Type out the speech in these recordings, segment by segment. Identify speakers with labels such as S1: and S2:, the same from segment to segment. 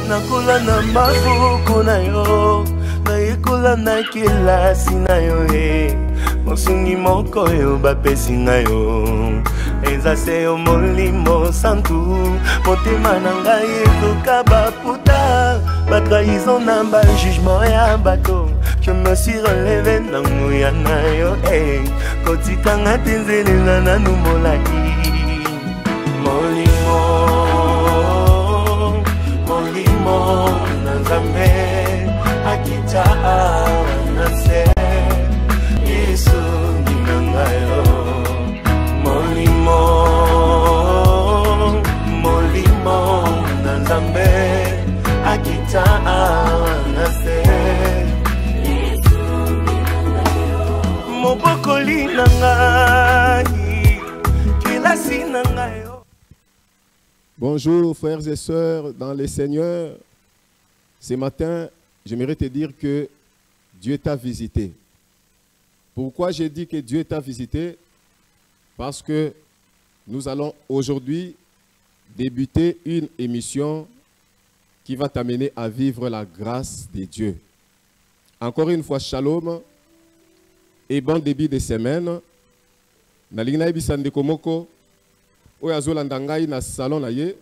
S1: Nakula na mabuku na yo, naikula na kilasi na yo mosungi moko yo bapesi na yo. Eza se yo molimo santu, motema na ngai ezoka baputa, batrahison na bajugement ya bato. Je me suis relevé na nguya na yo, kotikanga te nzelela nanu molai. Molimo, molimo na Nzambe akita na se Yesu ninanga yo. Molimo, molimo na Nzambe akita na se Yesu ninanga yo. Mobokoli na ngai kilasi na ngai yo.
S2: Bonjour frères et sœurs dans le Seigneur. Ce matin, j'aimerais te dire que Dieu t'a visité. Pourquoi j'ai dit que Dieu t'a visité? Parce que nous allons aujourd'hui débuter une émission qui va t'amener à vivre la grâce de Dieu. Encore une fois, shalom et bon début de semaine. Nalina ibisande komoko. Oyazolanda ngai na salon na ye,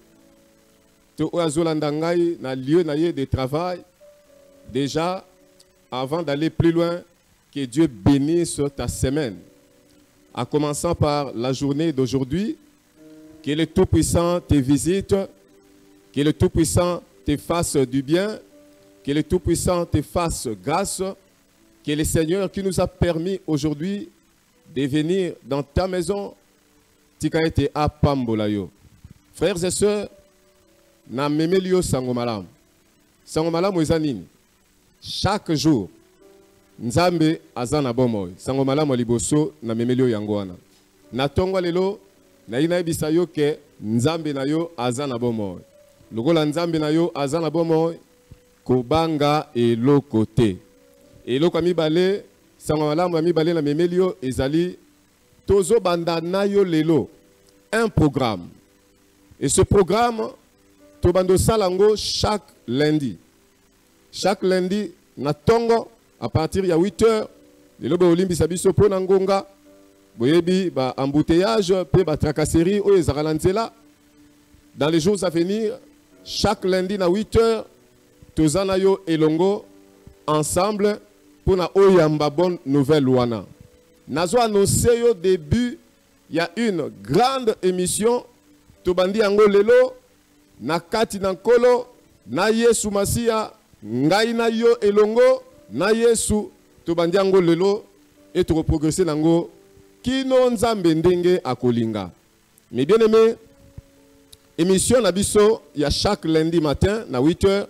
S2: to oyazolanda ngai na lieu na ye de travail. Déjà, avant d'aller plus loin, que Dieu bénisse ta semaine. En commençant par la journée d'aujourd'hui, que le Tout-Puissant te visite, que le Tout-Puissant te fasse du bien, que le Tout-Puissant te fasse grâce, que le Seigneur qui nous a permis aujourd'hui de venir dans ta maison, tika ete apambola yo. Frères et sœurs, na memelio sangomalam. Sangomalam eza nini? Chaque jour, Nzambe azana bomoy. Sangomalam liboso na memelio yango wana. Na tongo lelo na ina ebisa yo ke Nzambe na yo azana bomoy. Lokola Nzambe na yo azana bomoy, kobanga eloko te. Eloko mibale, sangomalam mibale na memelio ezali Tozo banda na yo lelo, un programme. Et ce programme, Tobando Salango chaque lundi. Chaque lundi, na tongo, à partir de 8 h, lelo be olimbi sabiso po na ngonga, boyebi ba embouteillage, pe ba tracasserie, o ezaralanzela. Dans les jours à venir, chaque lundi na 8 h, tozana yo elongo, ensemble, pour na oyamba bonne nouvelle wana. Nazo annoncé au début, il y a une grande émission. Tobandi yango lelo, na kati na nkolo, na Yesu Masia, ngai na yo elongo, na Yesu, tobandi yango lelo, et to progresser nango, kino Nzambe ndenge akolinga. Mais bien aimé, émission nabiso, il y a chaque lundi matin, na 8 h,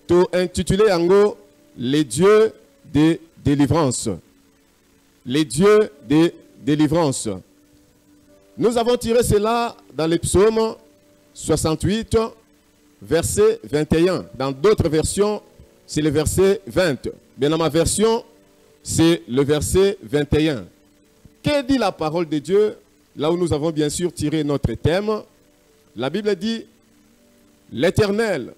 S2: to intitulé yango, les dieux de délivrance. Les dieux de délivrance. Nous avons tiré cela dans le psaume 68, verset 21. Dans d'autres versions, c'est le verset 20. Mais dans ma version, c'est le verset 21. Que dit la parole de Dieu? Là où nous avons bien sûr tiré notre thème. La Bible dit, l'Éternel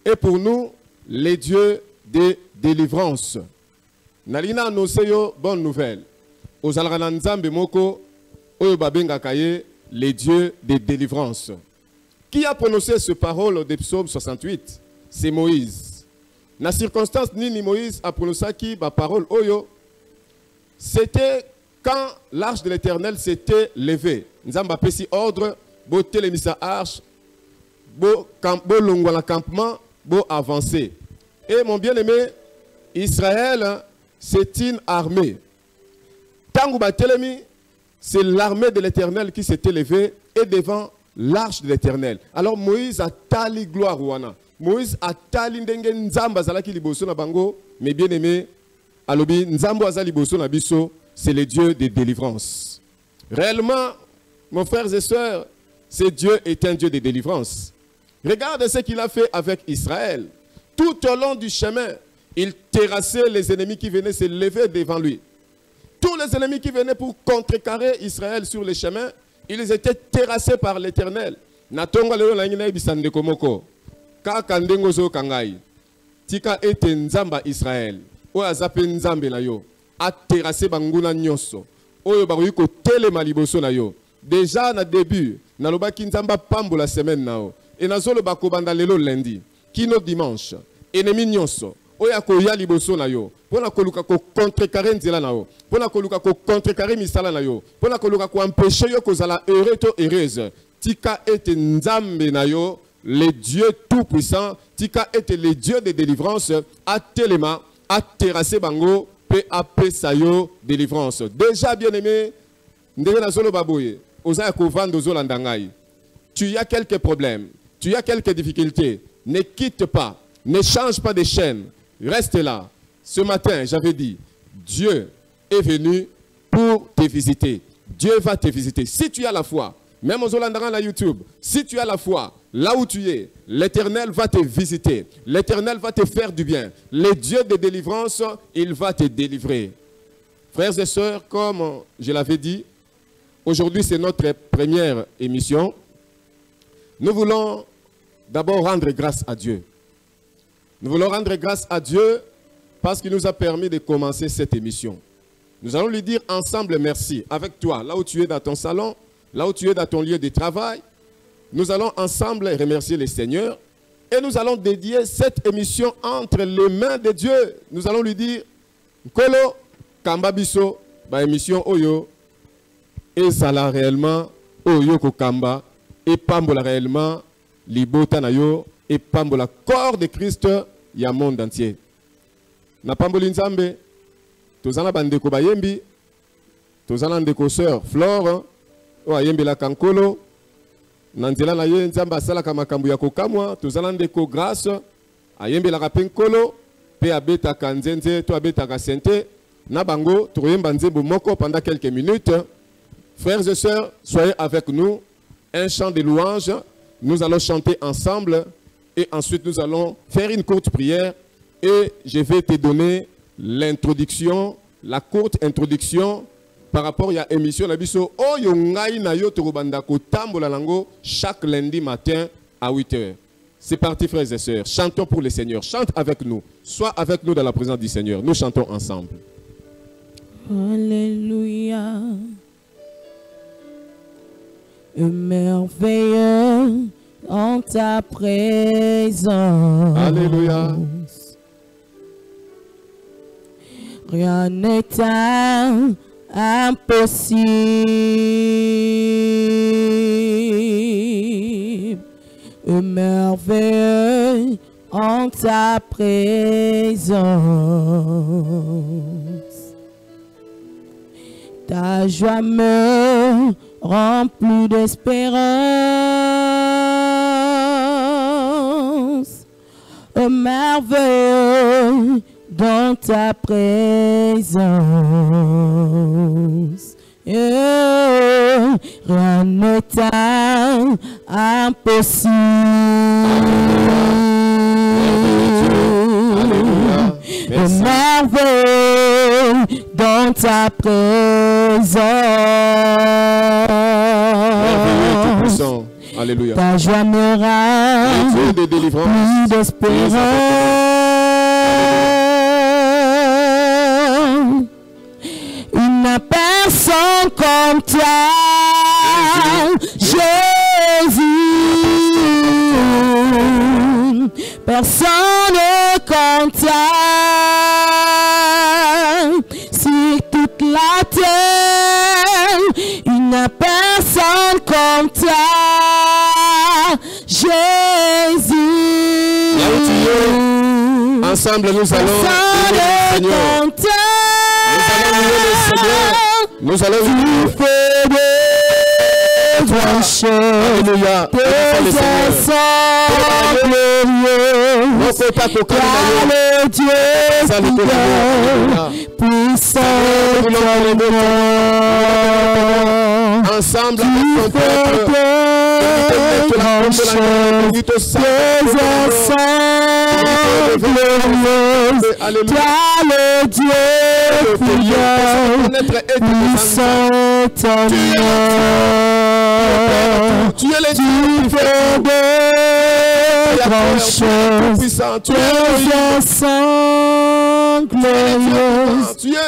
S2: est pour nous les dieux de délivrance. Nalina annoncé yo bonne nouvelle. Aux Alrananzambe Moko, oyo babenga kaye, les dieux de délivrance. Qui a prononcé ce parole de psaume 68? C'est Moïse. Na circonstance ni Moïse a prononcé qui ba parole oyo? C'était quand l'arche de l'Éternel s'était levée. Nzamba pesi ordre, bo telemisa arche, bo longwa la campement, bo avancer. Et mon bien-aimé, Israël, c'est une armée. Tangouba Telemi, c'est l'armée de l'Éternel qui s'est élevée et devant l'arche de l'Éternel. Alors Moïse a tali gloire wana. Moïse a tali ndenge nzamba zalaki liboso na bango, mais bien aimé, alobi nzambo azali liboso na biso, c'est le Dieu de délivrance. Réellement, mon frères et sœurs, ce Dieu est un Dieu de délivrance. Regarde ce qu'il a fait avec Israël. Tout au long du chemin, il terrassait les ennemis qui venaient se lever devant lui. Tous les ennemis qui venaient pour contrecarrer Israël sur le chemin, ils étaient terrassés par l'Éternel. kaka ndengo zo kangai tika ete nzamba Israël oyo azape nzambe na yo aterase banguna nyonso oyo bakoki kotelema liboso na yo déjà na début nalobaki nzamba pambola semaine nao et nazoloba kobanda lelo lundi kino dimanche ennemi nyonso oyo akoya liboso na yo pona koluka ko contrecarrer nzela na yo pona koluka ko contrecarrer misala na yo pona koluka ko empêcher yo kozala heureux to heureuse tika ete nzambe na yo le Dieu tout-puissant tika ete le Dieu de délivrance a telema a terrassé bango pe apesa yo délivrance déjà bien aimé ndenge nazolo baboye oza ko vando zolanda ngai tu as quelques problèmes tu as quelques difficultés ne quitte pas ne change pas de chaîne reste là ce matin j'avais dit Dieu est venu pour te visiter Dieu va te visiter si tu as la foi même aux Hollandais à YouTube, si tu as la foi, là où tu es, l'Éternel va te visiter. L'Éternel va te faire du bien. Le Dieu de délivrance, il va te délivrer. Frères et sœurs, comme je l'avais dit, aujourd'hui c'est notre première émission. Nous voulons d'abord rendre grâce à Dieu. Nous voulons rendre grâce à Dieu parce qu'il nous a permis de commencer cette émission. Nous allons lui dire ensemble merci avec toi, là où tu es dans ton salon, là où tu es dans ton lieu de travail. Nous allons ensemble remercier le Seigneur et nous allons dédier cette émission entre les mains de Dieu. Nous allons lui dire Nkolo Kamba Biso, ba émission Oyo, et ça là réellement Oyo ko Kamba, et Pambola réellement, Libota na yo, et Pambola corps de Christ, ya monde entier. Na Pamboli Nzambe, tozana bandeko bayembi, tozana ndeko sœur Flore, o ayembi la kankolo, nanzela na ye Nzamba asala kamakambu ya kokamwa, tozana ndeko grâce, ayembi la kapenkolo, pe abeta kanzenze, to abeta kasente, na bango, toyemba nzembo moko pendant quelques minutes. Frères et sœurs, soyez avec nous, un chant de louange, nous allons chanter ensemble, et ensuite nous allons faire une courte prière, et je vais te donner l'introduction, la courte introduction par rapport à l'émission Nabiso Oyo ngai na yo torobanda ko tambola lango chaque lundi matin à 8h. C'est parti frères et sœurs, chantons pour le Seigneur, chante avec nous, sois avec nous dans la présence du Seigneur, nous chantons ensemble.
S3: Alléluia. Merveilleux en ta présence.
S2: Alléluia.
S3: Rien n'est impossible. Merveilleux en ta présence. Ta joie me remplit d'espérance. Merveilleux dans ta présence. Rien n'est impossible. Merveilleux dans ta présence.
S2: Alléluia.
S3: Ta joie me rend
S2: de délivrance,
S3: plus d'espérance. Il n'a personne comme toi, Jésus. Personne comme toi. Sur toute la terre, il n'a personne comme toi, Jésus.
S2: Là où tu es, ensemble nous allons louer le Seigneur. Nous allons louer le Seigneur. Alléluia.
S3: Le Dieu puissant,
S2: ensemble
S3: le Dieu puissant,
S2: tu es le Dieu
S3: grandes choses. Tes yeux sont glorieux.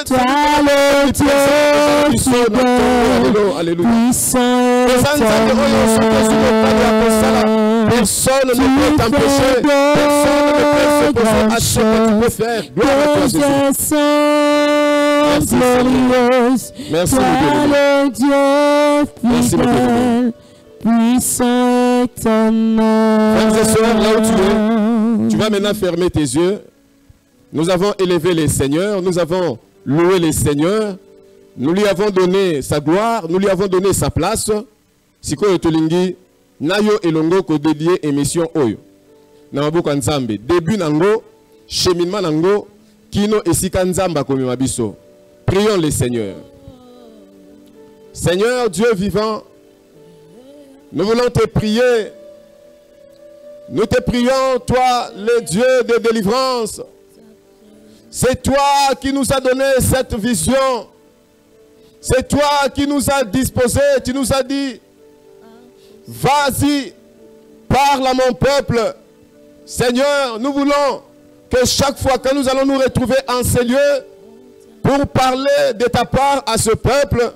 S3: Toi le Dieu fidèle, puissant éternel.
S2: Personne ne peut t'empêcher. Personne ne peut s'opposer à ce que tu peux faire. Gloire à toi, Jésus. Merci,
S3: le Dieu fidèle, puissant éternel.
S2: Frères et sœurs, là où tu vas maintenant fermer tes yeux. Nous avons élevé les seigneurs, nous avons loué les seigneurs, nous lui avons donné sa gloire, nous lui avons donné sa place. Sikoyo tolingi nayo elongo ko dédié émission oyo. Na mabuka nzambe, début nango, cheminement nango, kino esika nzamba komi mabiso. Prions les seigneurs. Seigneur Dieu vivant, nous voulons te prier. Nous te prions, toi, le Dieu de délivrance. C'est toi qui nous as donné cette vision. C'est toi qui nous as disposé. Tu nous as dit, vas-y, parle à mon peuple. Seigneur, nous voulons que chaque fois que nous allons nous retrouver en ces lieux, pour parler de ta part à ce peuple,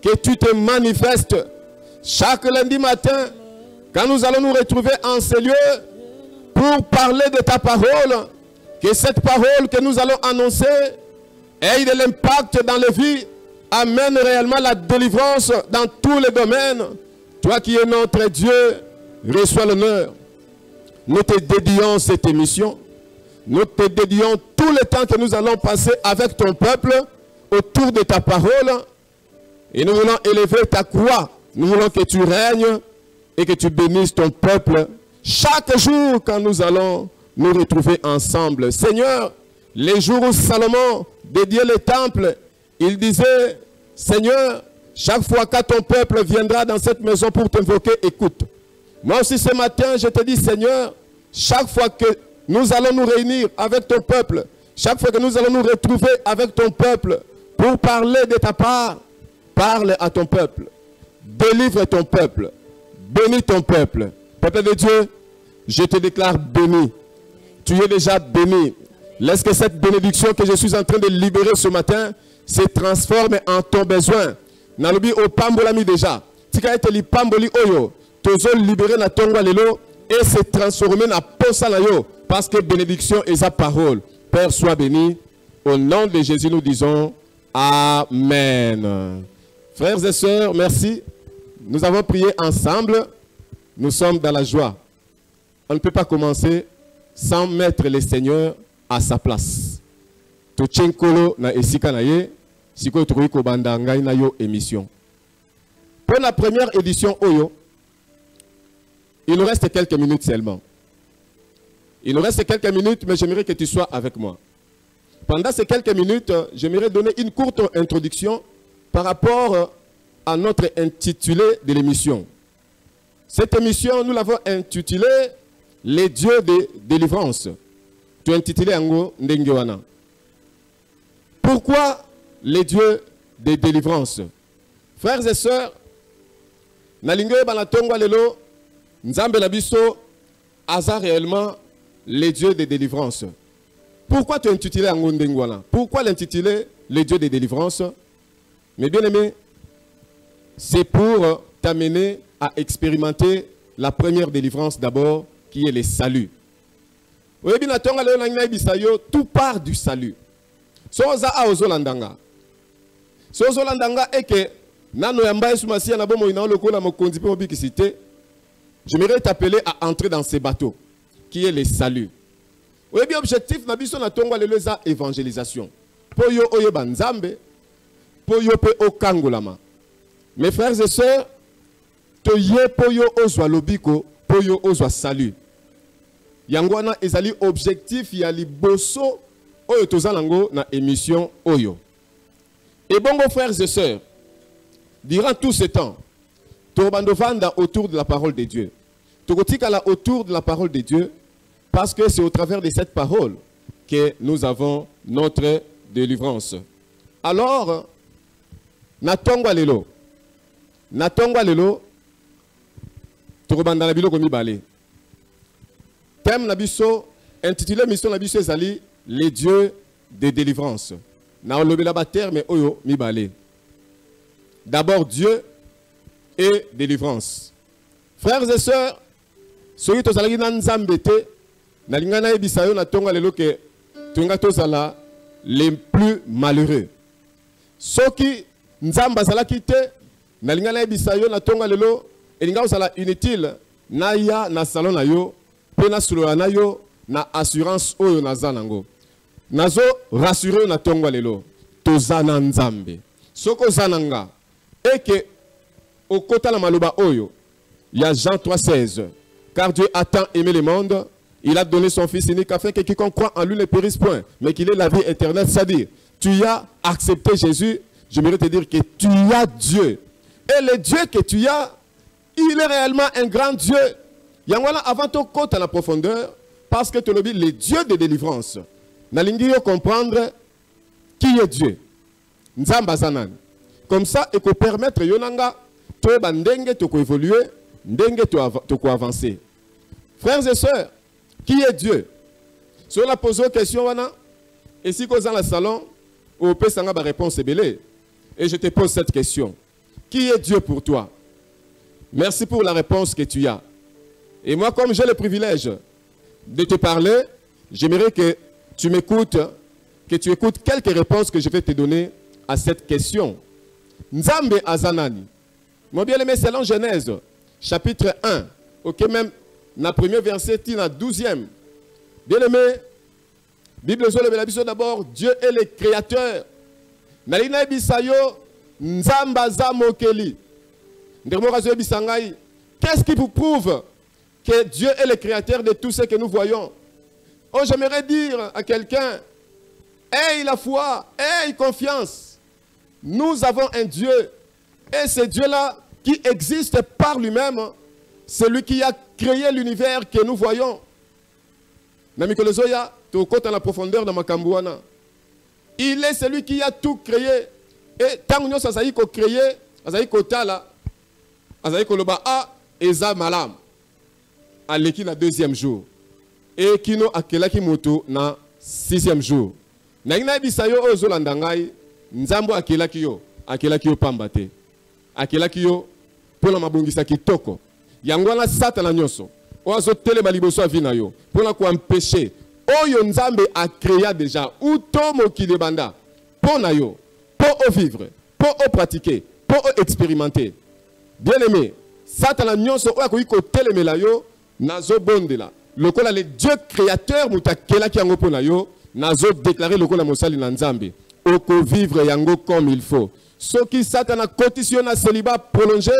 S2: que tu te manifestes. Chaque lundi matin, quand nous allons nous retrouver en ces lieux, pour parler de ta parole, que cette parole que nous allons annoncer ait de l'impact dans les vies, amène réellement la délivrance dans tous les domaines. Toi qui es notre Dieu, reçois l'honneur. Nous te dédions cette émission. Nous te dédions tout le temps que nous allons passer avec ton peuple autour de ta parole. Et nous voulons élever ta croix. Nous voulons que tu règnes et que tu bénisses ton peuple chaque jour quand nous allons nous retrouver ensemble. Seigneur, les jours où Salomon dédiait le temple, il disait, Seigneur, chaque fois que ton peuple viendra dans cette maison pour t'invoquer, écoute. Moi aussi ce matin, je te dis, Seigneur, chaque fois que nous allons nous réunir avec ton peuple, chaque fois que nous allons nous retrouver avec ton peuple pour parler de ta part, parle à ton peuple, délivre ton peuple, bénis ton peuple. Peuple de Dieu, je te déclare béni. Tu es déjà béni. Laisse que cette bénédiction que je suis en train de libérer ce matin se transforme en ton besoin. Nalobi o pambolami déjà. Tika ete li pamboli oyo. Tozo libérer na tongwa lelo et se transformer na posa na yo. Parce que bénédiction est sa parole. Père, sois béni. Au nom de Jésus, nous disons Amen. Frères et sœurs, merci. Nous avons prié ensemble. Nous sommes dans la joie. On ne peut pas commencer sans mettre le Seigneur à sa place. Tochenkolo na esika na ye, siko troui ko banda ngai na yo émission. Pour la première édition Oyo, il nous reste quelques minutes seulement. Il nous reste quelques minutes, mais j'aimerais que tu sois avec moi. Pendant ces quelques minutes, j'aimerais donner une courte introduction par rapport à notre intitulé de l'émission. Cette émission, nous l'avons intitulée Les dieux de délivrance. Tu as intitulé Ango Ndengewana. Pourquoi les dieux de délivrance? Frères et sœurs, Nalingue Banatongwa Lelo, Nzambe Nabiso, hasard réellement les dieux de délivrance. Pourquoi tu as intitulé Ango Ndengewana? Pourquoi l'intituler les dieux de délivrance? Mes bien-aimés, c'est pour t'amener à expérimenter la première délivrance d'abord, qui est le salut. Tout part du salut. Soza a ozolandanga. Sozolandanga est que nano yamba sumasi na bomo ina loko na mokonzi pe obikisité. J'aimerais t'appeler à entrer dans ces bateaux qui est le salut. Oui, bien objectif na biso na tongwa le za évangélisation. Po yo oyo banzambe, po yo pe okangolama. Mes frères et sœurs, to ye po yo ozwa lobiko, po yo ozwa salut. Yangwana ezali objectif ya liboso oyo tozalango na émission oyo. Et bon, frères et sœurs, durant tout ce temps, Torobandovanda autour de la parole de Dieu. Togotikala autour de la parole de Dieu, parce que c'est au travers de cette parole que nous avons notre délivrance. Alors, Natongwa lelo, Torobanda na biloko mibale. thème nabiso intitulé mission nabiso ezali les dieux de délivrance. Na olobela ba terme oyo mibale. D'abord Dieu et délivrance. Frères et sœurs, soki tozalaki na nzambe te na lingana ebisa yo na tonga lelo ke tonga tozala les plus malheureux. Soki nzamba azalaki te na lingana ebisa yo na tonga lelo elinga ozala inutile na ya na salon na yo pe na solola na yo na assurance oyo naza nango. Nazo rassurer na tonga lelo toza na nzambe. Soko zananga eke okota la maloba oyo. Il y a Jean 3,16. Car Dieu a tant aimé le monde, il a donné son Fils unique afin que quiconque croit en lui ne périsse point, mais qu'il ait la vie éternelle. C'est-à-dire, tu as accepté Jésus, je voudrais te dire que tu as Dieu. Et le Dieu que tu as, il est réellement un grand Dieu. Yangwana avant ton côte à la profondeur, parce que tu le dis, le Dieu de délivrance. Nalingi yo comprendre qui est Dieu. Nzamba zanan. Comme ça, et qu'on permettre yonanga, to bandenge to ko évoluer, ndenge to ko avancer. Frères et sœurs, qui est Dieu? Si on a posé une question, et si vous êtes dans le salon, on peut avoir une réponse belée. Et je te pose cette question. Qui est Dieu pour toi? Merci pour la réponse que tu as. Et moi, comme j'ai le privilège de te parler, j'aimerais que tu m'écoutes, que tu écoutes quelques réponses que je vais te donner à cette question. Nzambe Azanani. Mon bien-aimé, c'est dans Genèse, chapitre 1, ok, même dans le premier verset, dans le 12e. Bien-aimé, Bible d'abord, Dieu est le créateur. Nalina bisayo nzamba za mokeli. Qu'est-ce qui vous prouve que Dieu est le créateur de tout ce que nous voyons? Oh, j'aimerais dire à quelqu'un, aie la foi, aie confiance. Nous avons un Dieu. Et ce Dieu-là qui existe par lui-même, c'est lui qui a créé l'univers que nous voyons. Namikolozoya, tu côté dans la profondeur de Makambouana. Il est celui qui a tout créé. Et tant que nous avons créé, nous avons kotala, nous avons koloba a eza malam. Aleki na deuxième jour. Et kino akela ki moto na sixième jour. Na ina bisayo ozolandangai, nzambo akela kiyo pambate. Akela kiyo pona mabongisa kitoko. Yangwana satana nyoso. Oazo tele baliboso avina yo. Pona ko empêcher. Oyo nzambe a créé déjà ou tomo kilebanda. Pona yo. Pour vivre, pour pratiquer, pour expérimenter. Bien-aimé, satana nyoso oya ko iko telemela yo nazo bondela. Lokola le Dieu créateur mutakela ki yango pona yo nazo déclarer lokola mosali na nzambe. Oko vivre yango comme il faut. Ce qui satana conditionna célibat prolongé,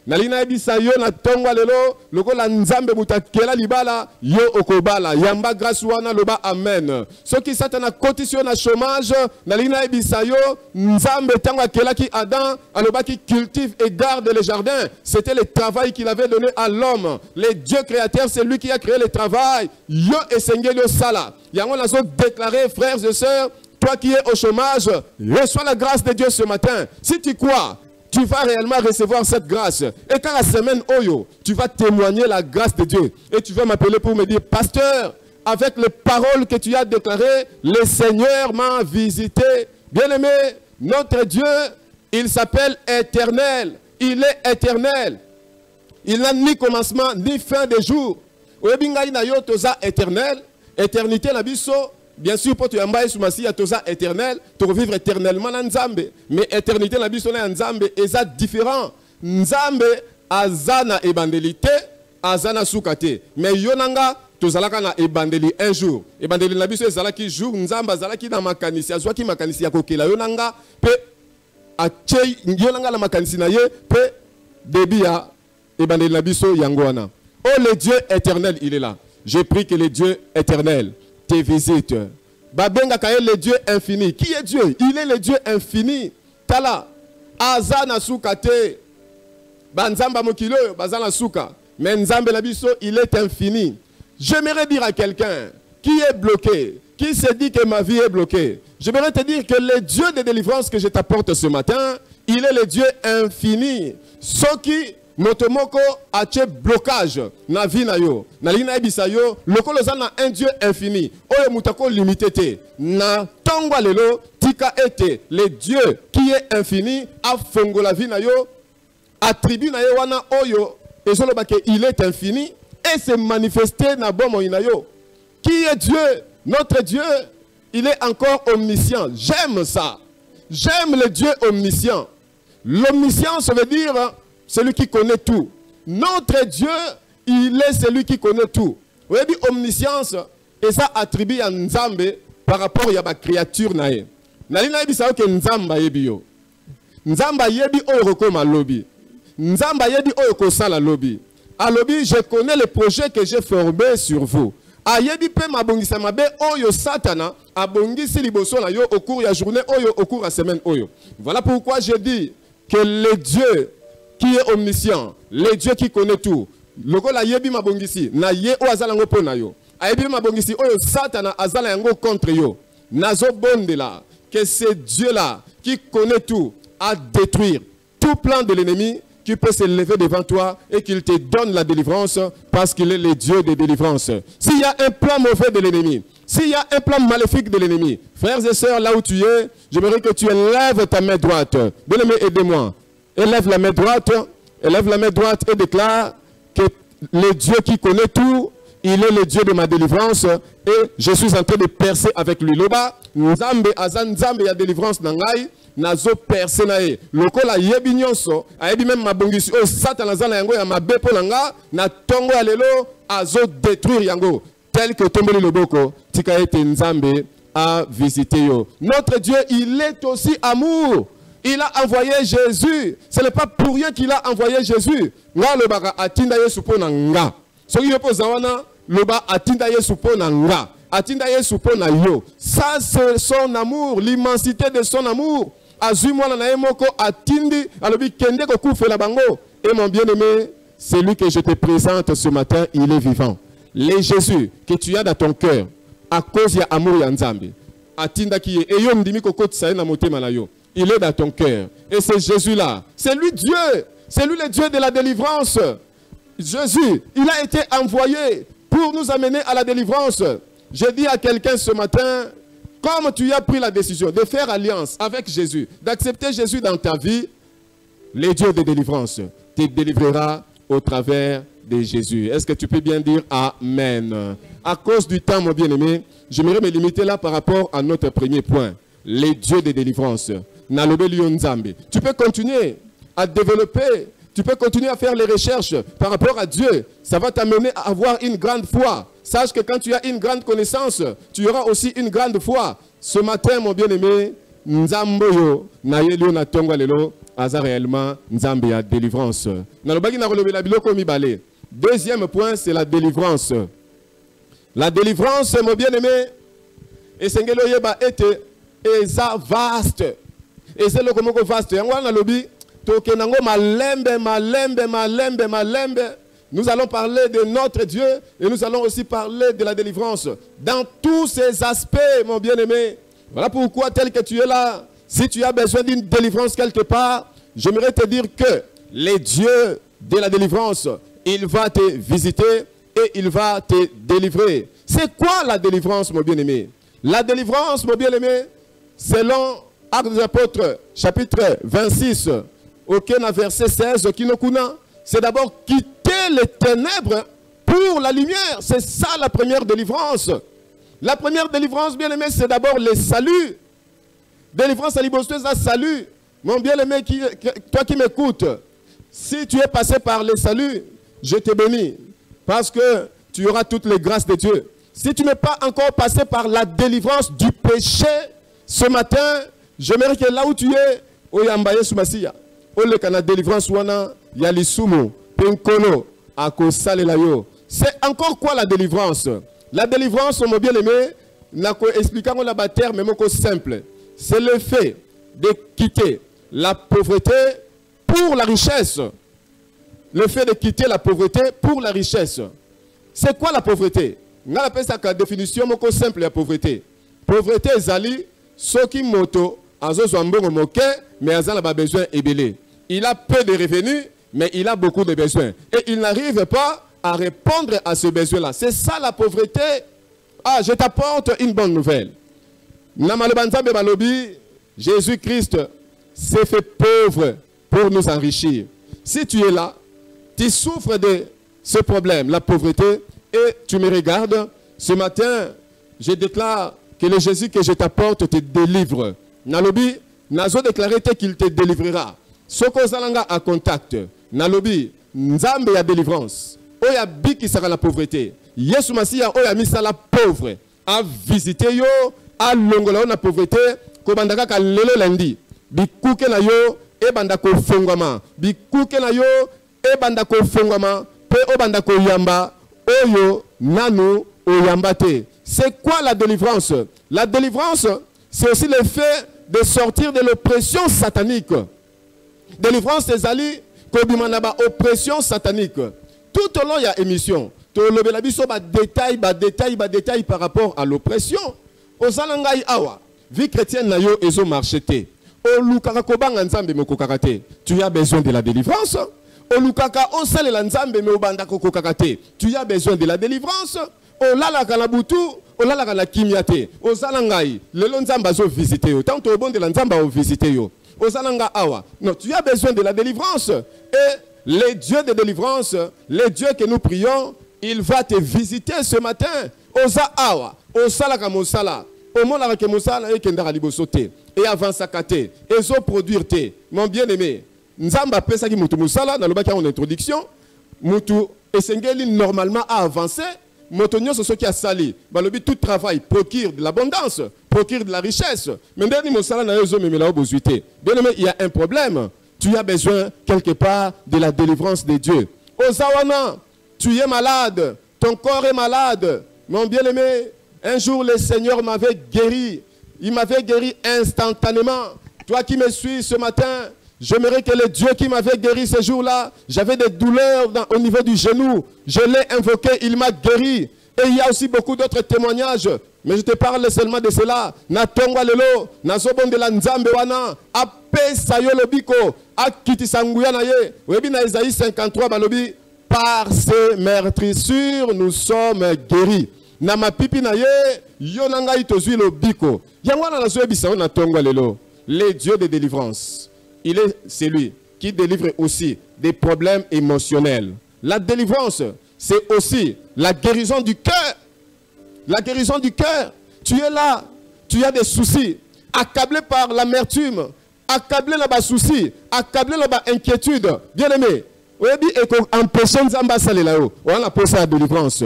S2: nalina ebisa yo na tongwa lelo, lokola nzambe mutakela libala, yo okobala, yamba grâce wana loba amen. Ce qui satana conditionna chômage, nalina ebisa yo, nzambe tangwa kela ki Adam, aloba qui cultive et garde les jardins. C'était le travail qu'il avait donné à l'homme. Le Dieu créateur, c'est lui qui a créé le travail. Yo esengeli yo sala. Yango nazo déclarer, frères et sœurs, toi qui es au chômage, reçois la grâce de Dieu ce matin. Si tu crois, tu vas réellement recevoir cette grâce. Et quand la semaine Oyo, tu vas témoigner la grâce de Dieu. Et tu vas m'appeler pour me dire, pasteur, avec les paroles que tu as déclarées, le Seigneur m'a visité. Bien-aimé, notre Dieu, il s'appelle éternel. Il est éternel. Il n'a ni commencement, ni fin de jour. Éternel, éternité la biso. Bien sûr, pour tu ambaye soumasi ya toza éternel, tu revivre éternellement dans Nzambe. Mais éternité na biso na Nzambe est différent. Nzambe azana ebandelité, azana soukate. Mais yonanga tozalaka na ebandeli un jour. Ebandeli na biso ezalaki jour Nzambe azalaki na makanisi, azwaki makanisi ya kokela yonanga pe ache yonanga na makanisi na ye pe debi ya ebandeli na biso yango wana. Oh le Dieu éternel, il est là. Je prie que le Dieu éternel te visite. Babenga kaye le Dieu infini. Qui est Dieu? Il est le Dieu infini. Tala. Azana soukate. Banzamba mokilo, bazana souka. Mais Nzambe labiso, il est infini. J'aimerais dire à quelqu'un qui est bloqué, qui se dit que ma vie est bloquée. J'aimerais te dire que le Dieu de délivrance que je t'apporte ce matin, il est le Dieu infini. Ce qui motomoko ache blocage na vie na yo na lina ebisa yo lokolo za na un Dieu infini oyo mutako limité na tongwa lelo tika ete le Dieu qui est infini a fongo la vie na yo attribue na yo wana oyo ezoloba ke il est infini et se manifester na bomo ina yo qui est Dieu. Notre Dieu, il est encore omniscient. J'aime ça. J'aime le Dieu omniscient. L'omniscience veut dire celui qui connaît tout. Notre Dieu, il est celui qui connaît tout. Vous voyez, omniscience, et ça attribue à Nzambe par rapport à la créature. Nalina yebi sa ke Nzamba yebi yo. Nzamba yebi oyo rokoma lobi. Nzamba yebi oyo kosala lobi. À lobi, je connais le projet que j'ai formé sur vous. Ayebi pe mabongisa mabe oyo satana abongisi liboso na yo au cours de la journée oyo au cours de la semaine oyo. Voilà pourquoi je dis que le Dieu qui est omniscient, le Dieu qui connaît tout, loko la yebi mabongisi na ye o azala ngo pona yo. Ayebi mabongisi oyo satana azala yango contre yo. Nazo bonde là que ce Dieu là qui connaît tout à détruire tout plan de l'ennemi qui peut se lever devant toi et qu'il te donne la délivrance parce qu'il est le Dieu de délivrance. S'il y a un plan mauvais de l'ennemi, s'il y a un plan maléfique de l'ennemi, frères et sœurs, là où tu es, j'aimerais que tu élèves ta main droite. Bien-aimé, aidez-moi. Élève la main droite et déclare que le Dieu qui connaît tout, il est le Dieu de ma délivrance et je suis en train de percer avec lui. Loba, Nzambe, Azan Nzambe, il y a délivrance nangai. Nazo personae lokola yebi nyonso ayebi même mabongisi o satana zana yango ya mabepo nanga na tongo ya lelo azo détruire yango tel que tombeli loboko tika ete Nzambe a visité yo. Notre Dieu, il est aussi amour. Il a envoyé Jésus. Ce n'est pas pour rien qu'il a envoyé Jésus. Nga lobaka atinda yesu pona nga. Soki yopo zawana loba atinda yesu pona nga. Atinda yesu pona yo. Ça c'est son amour, l'immensité de son amour. Azui-moi na moko atindi alobi kende ko kufela bango. Et mon bien-aimé, celui que je te présente ce matin, il est vivant. Le Jésus que tu as dans ton cœur à cause de l'amour ya Nzambe. Atinda ki e yo mdimi ko kotisa na motema na yo. Il est dans ton cœur. Et c'est Jésus-là. C'est lui Dieu. C'est lui le Dieu de la délivrance. Jésus, il a été envoyé pour nous amener à la délivrance. Je dis à quelqu'un ce matin, comme tu as pris la décision de faire alliance avec Jésus, d'accepter Jésus dans ta vie, le Dieu de délivrance te délivrera au travers de Jésus. Est-ce que tu peux bien dire Amen? À cause du temps, mon bien-aimé, j'aimerais me limiter là par rapport à notre premier point. Les dieux de délivrance. Tu peux continuer à développer, tu peux continuer à faire les recherches par rapport à Dieu. Ça va t'amener à avoir une grande foi. Sache que quand tu as une grande connaissance, tu auras aussi une grande foi. Ce matin, mon bien-aimé, Nzamboyo, Nayelio Natonga Lelo, Aza réellement Nzambe a délivrance. Deuxième point, c'est la délivrance. La délivrance, mon bien-aimé, et Sengelo Yeba était eza vaste. Et c'est le comment vaste. Yangwa lobby, tokenango malembe. Nous allons parler de notre Dieu et nous allons aussi parler de la délivrance dans tous ces aspects, mon bien-aimé. Voilà pourquoi, tel que tu es là, si tu as besoin d'une délivrance quelque part, j'aimerais te dire que le Dieu de la délivrance, il va te visiter et il va te délivrer. C'est quoi la délivrance, mon bien-aimé? La délivrance, mon bien-aimé, selon Actes des Apôtres, chapitre 26, verset 16, c'est d'abord quitter les ténèbres pour la lumière. C'est ça la première délivrance. La première délivrance, bien-aimé, c'est d'abord le salut. Délivrance à l'ibosseuse à salut. Mon bien-aimé, toi qui m'écoutes, si tu es passé par le salut, je te bénis. Parce que tu auras toutes les grâces de Dieu. Si tu n'es pas encore passé par la délivrance du péché, ce matin, j'aimerais que là où tu es, oyambaye sumasiya, olekana délivrance wana yalisumu penkono akosale la yo. C'est encore quoi la délivrance? La délivrance, mon bien-aimé, n'a qu'à expliquer la bataille, mais mot simple. C'est le fait de quitter la pauvreté pour la richesse. Le fait de quitter la pauvreté pour la richesse. C'est quoi la pauvreté? On appelle ça la définition mot simple de la pauvreté. Pauvreté zali soki moto azo zwambongo moke mais azala ba besoin ebelé. Il a peu de revenus mais il a beaucoup de besoins. Et il n'arrive pas à répondre à ce besoin-là. C'est ça la pauvreté. Ah, je t'apporte une bonne nouvelle. Jésus-Christ s'est fait pauvre pour nous enrichir. Si tu es là, tu souffres de ce problème, la pauvreté, et tu me regardes, ce matin, je déclare que le Jésus que je t'apporte te délivre. Nalobi, nazo déclaré qu'il te délivrera. Soko zalanga à contact. Nalobi, nzambe ya délivrance. Oya biki sera la pauvreté. Yesu Masiya oya misa la pauvre. A visiter yo, a longola na pauvreté, ko bandaka ka lelo lundi. Bikuke na yo, e bandako fongwama. Bikuke na yo, e bandako fongwama. Pe o bandako yamba, oyo nanu oyambate. C'est quoi la délivrance? La délivrance, c'est aussi le fait de sortir de l'oppression satanique. Délivrance des alliés, kobimanaba oppression satanique. Tout au long, il y a émission. Tout le long, détail par rapport à l'oppression. Aux alangai awa, vie chrétienne na yo ezo marcheté. O lukaka kobanga nzambe moko kakate. Tu as besoin de la délivrance. O lukaka on sale la nzambe me obanda koko kakate. Tu as besoin de la délivrance. O lala kana butu, o lala kana kimiate. O zalangai, le nzamba zo visiter yo. Tant au bon de la nzamba o visiter yo. O zalanga awa. Non, tu as besoin de la délivrance. Et le Dieu de délivrance, le Dieu que nous prions, il va te visiter ce matin. Oza awa, osala ka mosala. Au monde avec mosala et kendara libosote. Et avant sakate, et zo produire te. Mon bien-aimé, nzamba pesa ki mutu mosala na lobaki en introduction, mutu esengeli normalement a avancé. Motonio c'est ce qui a sali. Balobi tout travail procure de l'abondance, procure de la richesse. Mais dernier mosala na yozo memela obozuité. Bien-aimé, il y a un problème. Tu as besoin quelque part de la délivrance de Dieu. Ozawana, tu es malade, ton corps est malade. Mon bien-aimé, un jour le Seigneur m'avait guéri. Il m'avait guéri instantanément. Toi qui me suis ce matin, j'aimerais que le Dieu qui m'avait guéri ce jour-là, j'avais des douleurs au niveau du genou. Je l'ai invoqué, il m'a guéri. Et il y a aussi beaucoup d'autres témoignages. Mais je te parle seulement de cela. Na tongwa lelo, na zobon de la nzambe wana, ape sayo lobiko, akiti sanguya na ye. Webi na Isaïe 53 balobi, par ces meurtrissures nous sommes guéris. Na mapipi na ye, yonanga itozui lobiko. Yangwana na zoebi sayo na tongwa lelo. Le Dieu de délivrance, il est celui qui délivre aussi des problèmes émotionnels. La délivrance, c'est aussi la guérison du cœur. La guérison du cœur. Tu es là, tu as des soucis, accablé par l'amertume, accablé là bas soucis, accablé là bas inquiétude. Bien aimé, empêcher Nzamba sale là-haut. On a posé la délivrance.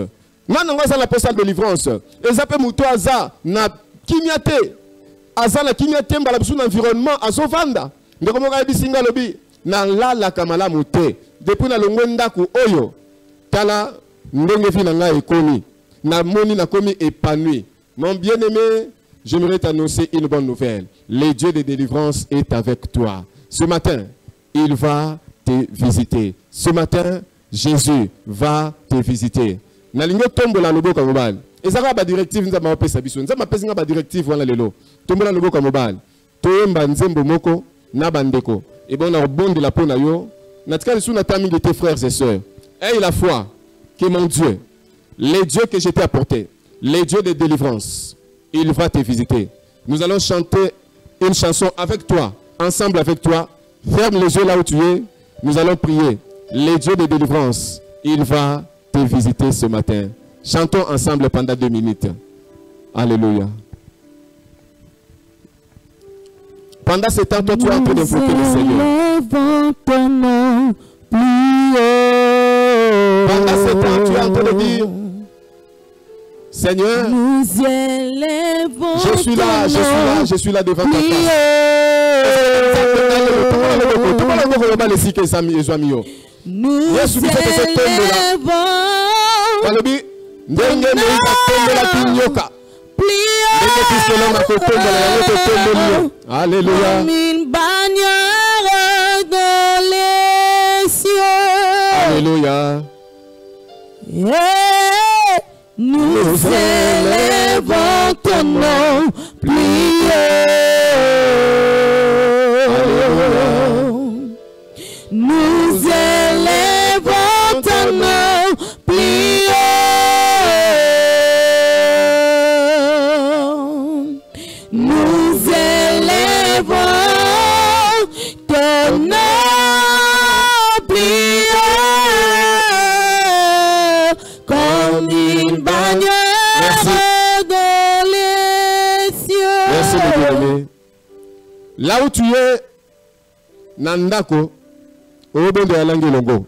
S2: Non, on a la posé la délivrance. Et ça peut mouto aza na kimiate. Aza na kimiate mbalabusu na environnement azovanda. Ndeko mo ka bisinga lobi na la kamala muté. Depuis na longwenda ku oyo. Tala ndenge fi na nga ekomi. Na moni na komi épanoui. Mon bien-aimé, j'aimerais t'annoncer une bonne nouvelle. Le Dieu de délivrance est avec toi. Ce matin, il va te visiter. Ce matin, Jésus va te visiter. Na lingo tombola loboka mobile. Ezaka ba directive nza ma pesa biso. Nza ma pesa nga ba directive wana lelo. Tombola loboka mobile. Toyemba nzembo moko na bandeko. Et bon na bon de la peau na yo. Na tika sou na tami de tes frères et sœurs. Aie la foi que mon Dieu, le Dieu que je t'ai apporté, le Dieu de délivrance, il va te visiter. Nous allons chanter une chanson avec toi, ensemble avec toi. Ferme les yeux là où tu es. Nous allons prier. Le Dieu de délivrance, il va te visiter ce matin. Chantons ensemble pendant 2 minutes. Alléluia. Pendant ce temps, toi, tu es en train d'invoquer le Seigneur. Pendant ce temps, tu es en train de dire, Seigneur, je suis là, je suis là devant ta face. Alléluia. Alléluia.
S3: Nous élevons ton nom, prions. Nous élevons
S2: Bien-aimé, bien-aimé. Là où tu es, Nandako, au bon de la langue longo.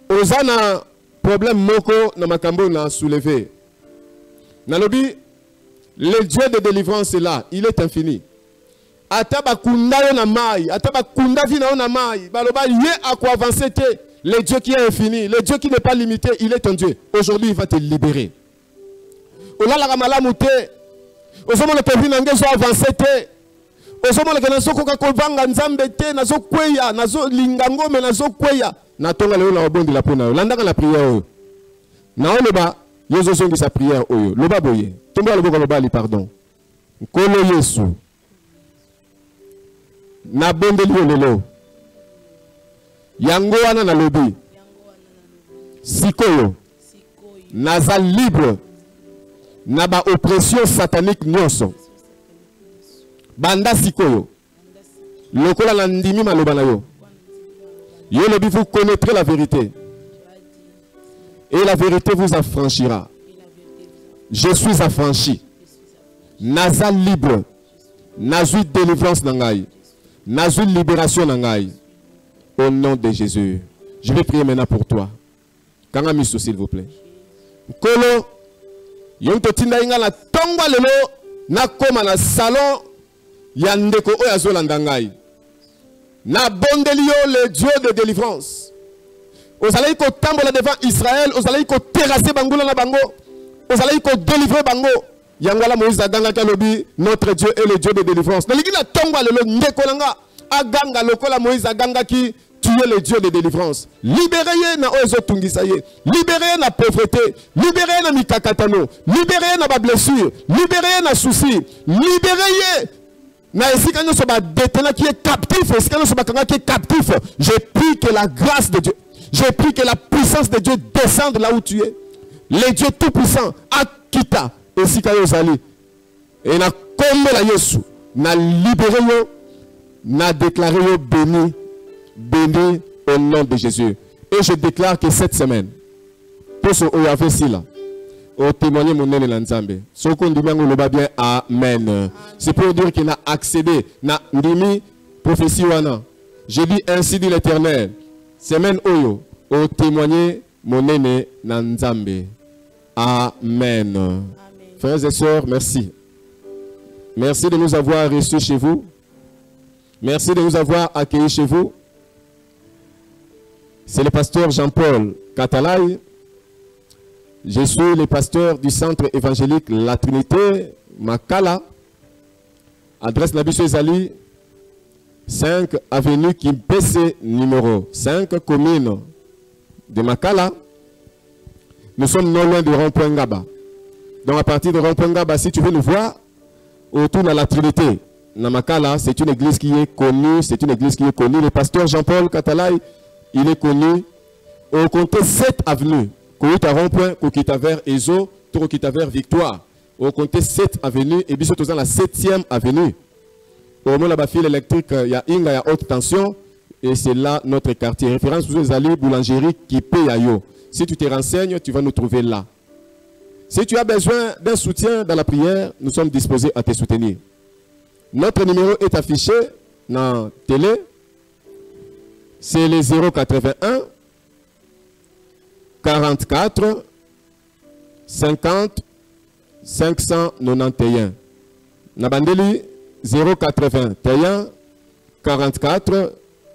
S2: Ozana, problème moko, na makambo na soulevé. Nalobi, le Dieu de délivrance est là, il est infini. Ataba kunda yo na mai, ataba kunda vina yo na mai, baloba yé à quoi avancer te, le Dieu qui est infini, le Dieu qui n'est pas limité, il est ton Dieu. Aujourd'hui, il va te libérer. Ola la ramala mouté, osomo le pevi nange so avancer te, osomo le kenaso koka kovanga nzambe te, nazo kweya, nazo lingango me nazo kweya, na tonga le na obondi la pona yo, landaka la prière yo. Na oloba, yozo songi sa prière oyo, loba boye, tomba lobo loba li pardon. Nkolo Yesu. Na bondeli yo lelo. Yango wana na lobi. Sikoyo. Naza libre. Na ba oppression satanique nyonso. Banda sikoyo. Lokola na ndimi maloba na yo. Yo lobi, vous connaîtrez la vérité. Et la vérité vous affranchira. Je suis affranchi. Naza libre. Nazu délivrance nangai. Nazu libération nangai. Au nom de Jésus. Je vais prier maintenant pour toi. Kangamiso, s'il vous plaît. Kolo. Yonto tinda inga na tongwa lelo. Na koma na salon. Yandeko oyazo landangai. Na bondelio le Dieu de délivrance. Vous allez ko tambola devant Israël. Vous allez ko terrasser bangoula na bango. Vous allez ko délivrer bango. Yangala Moïse Aganga Kalobi, notre Dieu est le Dieu de délivrance. Naligina tongwa lelo ndekolanga aganga lokola Moïse Aganga qui tu es le Dieu de délivrance. Libérez na ozo tungisaye. Libérez na pauvreté. Libérez na mikakatano. Libérez na ba blessure. Libérez na souci. Libérez na esikano so ba détena qui est captif. Esikano so ba kanga qui est captif. Je prie que la grâce de Dieu, je prie que la puissance de Dieu descende là où tu es. Le Dieu tout puissant akita esikano zali. Et na kombe la Yesu. Na libéré yo. Na déclaré yo béni. Béni au nom de Jésus. Et je déclare que cette semaine, pour ce que vous avez là, au témoigner mon nom de l'Anzambe. Ce qu'on dit bien, on le va bien. Amen. C'est pour dire qu'il a accédé. Na ndimi prophétie wana. Je dis ainsi dit l'Éternel. Semaine oyo, au témoigner mon nom de l'Anzambe. Amen. Amen. Frères et sœurs, merci. Merci de nous avoir reçus chez vous. Merci de nous avoir accueillis chez vous. C'est le pasteur Jean-Paul Katalaï. Je suis le pasteur du centre évangélique La Trinité, Makala. Adresse Nabiso Ezali, 5 avenue Kimpese, numéro 5, commune de Makala. Nous sommes non loin de rond-point Ngaba. Donc à partir de rond-point Ngaba, si tu veux nous voir, autour de La Trinité, Namakala, c'est une église qui est connue, c'est une église qui est connue. Le pasteur Jean-Paul Katalaï, il est connu au comté 7 avenue. Kouita rond-point, Kokita vers Ezo, Kokita vers Victoire. Au comté 7 avenue, et bien dans la 7e avenue. Au moment là-bas, fil électrique, il y a Inga, il y a haute tension. Et c'est là notre quartier. Référence aux allées, boulangerie, Kipé Yayo. Si tu te renseignes, tu vas nous trouver là. Si tu as besoin d'un soutien dans la prière, nous sommes disposés à te soutenir. Notre numéro est affiché dans la télé. C'est le 081 44 50 591. Nabandeli 081 44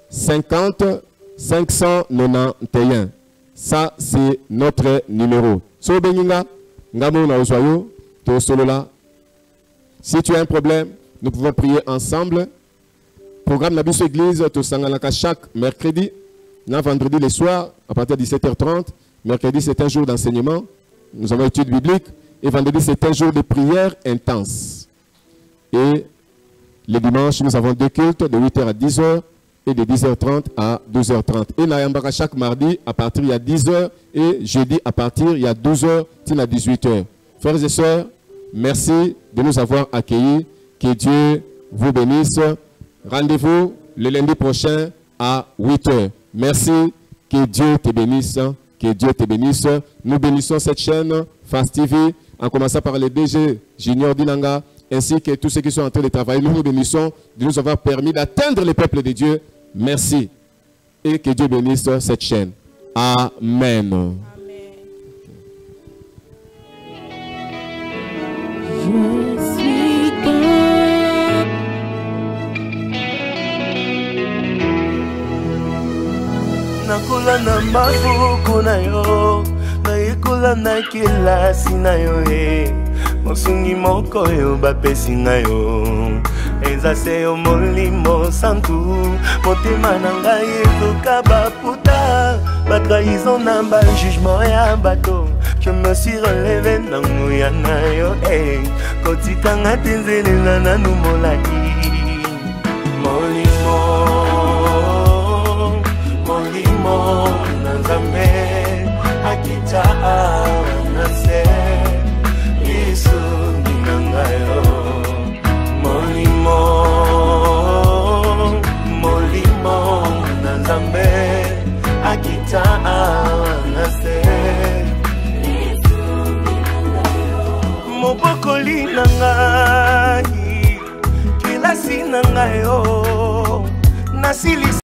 S2: 50 591. Ça, c'est notre numéro. So Beninga, Ngamo na Osoyo, to Solola. Si tu as un problème, nous pouvons prier ensemble. Programme Nabiso Église, to Sanganaka chaque mercredi, vendredi le soir, à partir de 17h30. Mercredi, c'est un jour d'enseignement. Nous avons étude biblique. Et vendredi, c'est un jour de prière intense. Et le dimanche, nous avons deux cultes de 8h à 10h et de 10h30 à 12h30. Et Nayambaka chaque mardi à partir il y a 10h et jeudi à partir il y a 12h à 18h. Frères et sœurs, merci de nous avoir accueillis. Que Dieu vous bénisse. Rendez-vous le lundi prochain à 8h. Merci. Que Dieu te bénisse. Que Dieu te bénisse. Nous bénissons cette chaîne, Fast TV, en commençant par le DG Junior Dinanga, ainsi que tous ceux qui sont en train de travailler. Nous vous bénissons de nous avoir permis d'atteindre les peuples de Dieu. Merci. Et que Dieu bénisse cette chaîne. Amen.
S3: Je suis God.
S1: Nakula na mafuku na yo, naikula na kilasi na yo mosungi moko yo bapesi na yo. Eza se yo molimo santu, motema na ngai ezoka baputa, batrahison na jugement ya bato. Je me suis relevé na nguya na yo, kotikanga tenzelela na numolaki. Molimo, molimo na Nzambe, akita na se, Yesu ninangayo. Molimo, molimo na Nzambe, akita na se, mobokoli na ngai, kilasi na ngai yo, nasili